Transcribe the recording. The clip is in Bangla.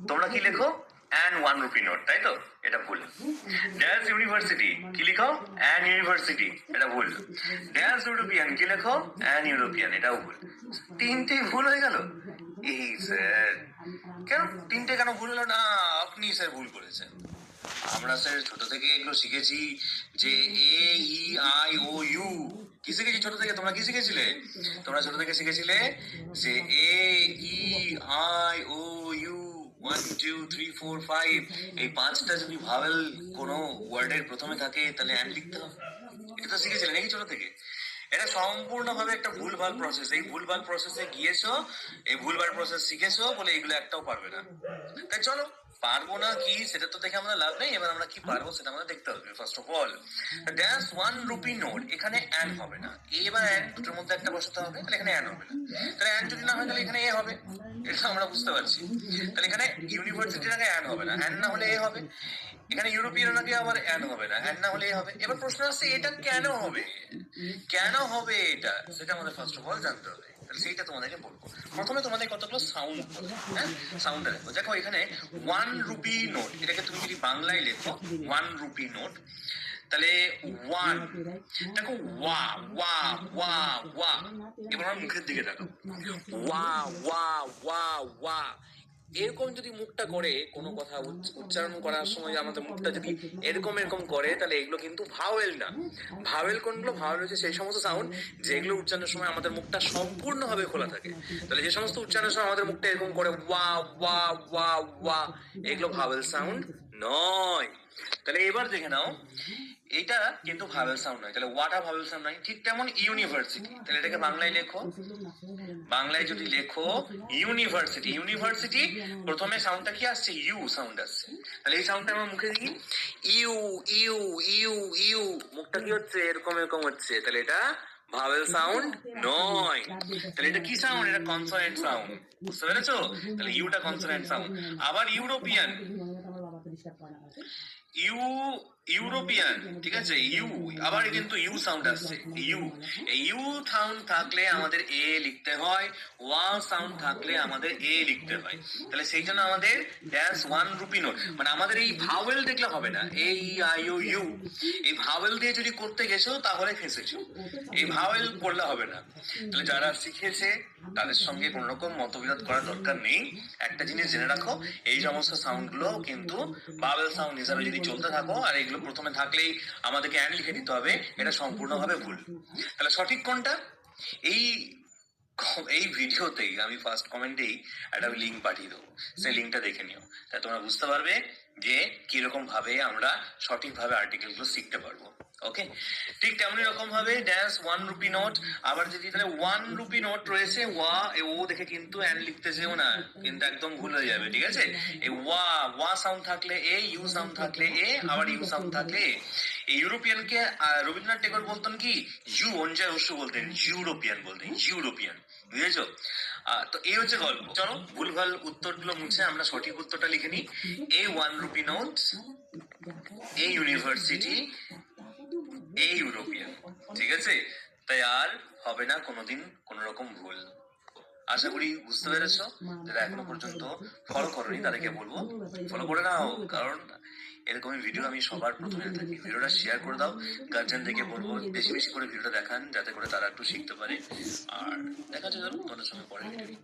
তোমরা কি লেখো? অ্যান 1 রুপি নোট, তাই তো? এটা ভুল। ড্যাশ ইউনিভার্সিটি কি লিখো? অ্যান ইউনিভার্সিটি, এটা ভুল। ড্যাশ ইউরোপিয়ান কি লেখো? অ্যান ইউরোপিয়ান, এটাও ভুল। তিনটেই ভুল হয়ে গেল। এই স্যার, কেন তিনটে কেন ভুল হলো না? আপনি স্যার ভুল করেছেন। আমরা স্যার ছোট থেকে এগুলো শিখেছি যে এ ই আই ও ইউ। কি শিখেছি ছোট থেকে? তোমরা কি শিখেছিলে? তোমরা ছোট থেকে শিখেছিলে যে এ ই আই ও ইউ 1 2 3 4 5, এই পাঁচটা যদি ভাওয়েল কোনো ওয়ার্ডের প্রথমে থাকে তাহলে অ্যান লিখতে হবে। এটা তো শিখেছিলে নাকি ছোট থেকে? এটা সম্পূর্ণভাবে একটা ভুলভাল প্রসেস। এই ভুলভাল প্রসেসে গিয়েছো, এই ভুলভাল প্রসেস শিখেছো বলে এগুলো একটাও পারবে না। তাই চলো, পারবো না কি সেটা তো দেখে আমাদের লাভ নেই, এবার আমরা কি পারবো সেটা আমাদের দেখতে হবে। First of all, dash 1 rupee note, এখানে অ্যান হবে না। এবার অ্যান দুটোর মধ্যে একটা বসাতে হবে, তাহলে এখানে অ্যান হবে না। তাহলে অ্যান যদি না হয় তাহলে এখানে এ হবে, এটা আমরা বুঝতে পারছি। তাহলে এখানে ইউনিভার্সিটির আগে অ্যান হবে না, অ্যান না হলে এ হবে। এখানে ইউরোপিয়ান আগে আবার অ্যান হবে না, অ্যান না হলে এ হবে। এবার প্রশ্ন আসছে এটা কেন হবে? কেন হবে এটা, সেটা আমাদের ফার্স্ট অফ অল জানতে হবে। সেইটা তোমাদেরকে বলবো। প্রথমে তোমাদের কতগুলো সাউন্ড বলবো। হ্যাঁ, সাউন্ডটা দেখো। দেখো এখানে 1 রুপি নোট, এটাকে তুমি যদি বাংলায় লেখো 1 রুপি নোট, তাহলে ওয়ান, দেখো ওয়া ওয়া ওয়া ওয়া। এবার আমার মুখের দিকে দেখো, ওয়া ওয়া ওয়া ওয়া। এরকম যদি মুখটা করে কোনো কথা উচ্চারণ করার সময় আমাদের মুখটা যদি এরকম এরকম করে, তাহলে এগুলো কিন্তু ভাওয়েল না। ভাওয়েল কোনগুলো? ভাওয়েল হচ্ছে সেই সমস্ত সাউন্ড যেগুলো উচ্চারণের সময় আমাদের মুখটা সম্পূর্ণভাবে খোলা থাকে। তাহলে যে সমস্ত উচ্চারণের সময় আমাদের মুখটা এরকম করে ওয়া ওয়া ওয়া ওয়া, এগুলো ভাওয়েল সাউন্ড নয়। তাহলে এবার দেখে নাও, এটা কিন্তু ভাওয়েল সাউন্ড নয়। তাহলে ওয়াটা ভাওয়েল সাউন্ড নয়। ঠিক তেমন ইউনিভার্সিটি, তাহলে এটাকে বাংলায় লেখো। বাংলায় যদি লেখো ইউনিভার্সিটি, ইউনিভার্সিটি প্রথমে সাউন্ডটা কি আসছে? ইউ সাউন্ড আসছে। তাহলে এই সাউন্ডটা আমার মুখে দিই, ইউ ইউ ইউ ইউ, মুখটা কি হচ্ছে? এরকম এরকম হচ্ছে। তাহলে এটা ভাওয়েল সাউন্ড নয়। তাহলে এটা কি সাউন্ড? এটা কনসোনেন্ট সাউন্ড। বুঝতে পেরেছো? তাহলে ইউটা কনসোনেন্ট সাউন্ড। আবার ইউরোপিয়ান, ইউ ইউরোপিয়ান, ঠিক আছে? ইউ, আবার কিন্তু ইউ সাউন্ড আসছে। ইউ, এই ইউ সাউন্ড থাকলে আমাদের এ লিখতে হয়, ওয়া সাউন্ড থাকলে আমাদের এ লিখতে হয়। তাহলে সেই জন্য আমাদের ড্যাশ 1 রুপি নোট, মানে আমাদের এই ভাওয়েল দেখলে হবে না। এ ই আই ও ইউ, এই ভাওয়েল দিয়ে যদি করতে গেছো তাহলে ফেঁসেছো। এই ভাওয়েল করলে হবে না। তাহলে যারা শিখেছে তাদের সঙ্গে কোন রকম মতবিরোধ করার দরকার নেই। একটা জিনিস জেনে রাখো, এই সমস্ত সাউন্ড গুলো কিন্তু ভাওয়েল সাউন্ড হিসাবে যদি চলতে থাকো আর এগুলো প্রথমে থাকলেই আমাদেরকে অ্যান লিখে দিতে হবে, এটা সম্পূর্ণভাবে ভুল। তাহলে সঠিক কোনটা? এই এই ভিডিওতেই আমি ফার্স্ট কমেন্টেই একটা লিঙ্ক পাঠিয়ে দেবো, সেই লিঙ্কটা দেখে নিও। তাই তোমরা বুঝতে পারবে যে কিরকম ভাবে আমরা সঠিকভাবে আর্টিকেল গুলো শিখতে পারবো। ওকে, ঠিক তেমনি রকম ভাবে ড্যাশ 1 রুপি নোট, আবার যদি তাহলে 1 রুপি নোট রয়েছে, ওয়া ও দেখে কিন্তু অ্যান লিখতে যেও না, কিন্তু একদম ভুল হয়ে যাবে। ঠিক আছে? এই ওয়া ওয়া সাউন্ড থাকলে এ, ইউ সাউন্ড থাকলে এ, আবার ইউ সাউন্ড থাকলে এ। এই ইউরোপিয়ানকে রবীন্দ্রনাথ টেগোর বলতেন কি? ইউ অঞ্জয় অবশ্য বলতেন, ইউরোপিয়ান বলতেন, ইউরোপিয়ান। বুঝেছো? তো এই হচ্ছে গল্প। চলো ভুলভাল উত্তরগুলো মুছে আমরা সঠিক উত্তরটা লিখে নিই। এ 1 rupee note, a university, a European. ঠিক আছে? তাই আর হবে না কোনোদিন কোন রকম ভুল। আশা করি বুঝতে পেরেছো। যারা এখনো পর্যন্ত ফলো করোনি তাদেরকে বলবো ফলো করে নাও, কারণ এরকমই ভিডিও আমি সবার প্রথমে থাকি। ভিডিওটা শেয়ার করে দাও, গার্জেনদেরকে বলবো বেশি বেশি করে ভিডিওটা দেখান, যাতে করে তারা একটু শিখতে পারে। আর দেখা যাচ্ছে তোমাদের সঙ্গে পরে ভিডিও।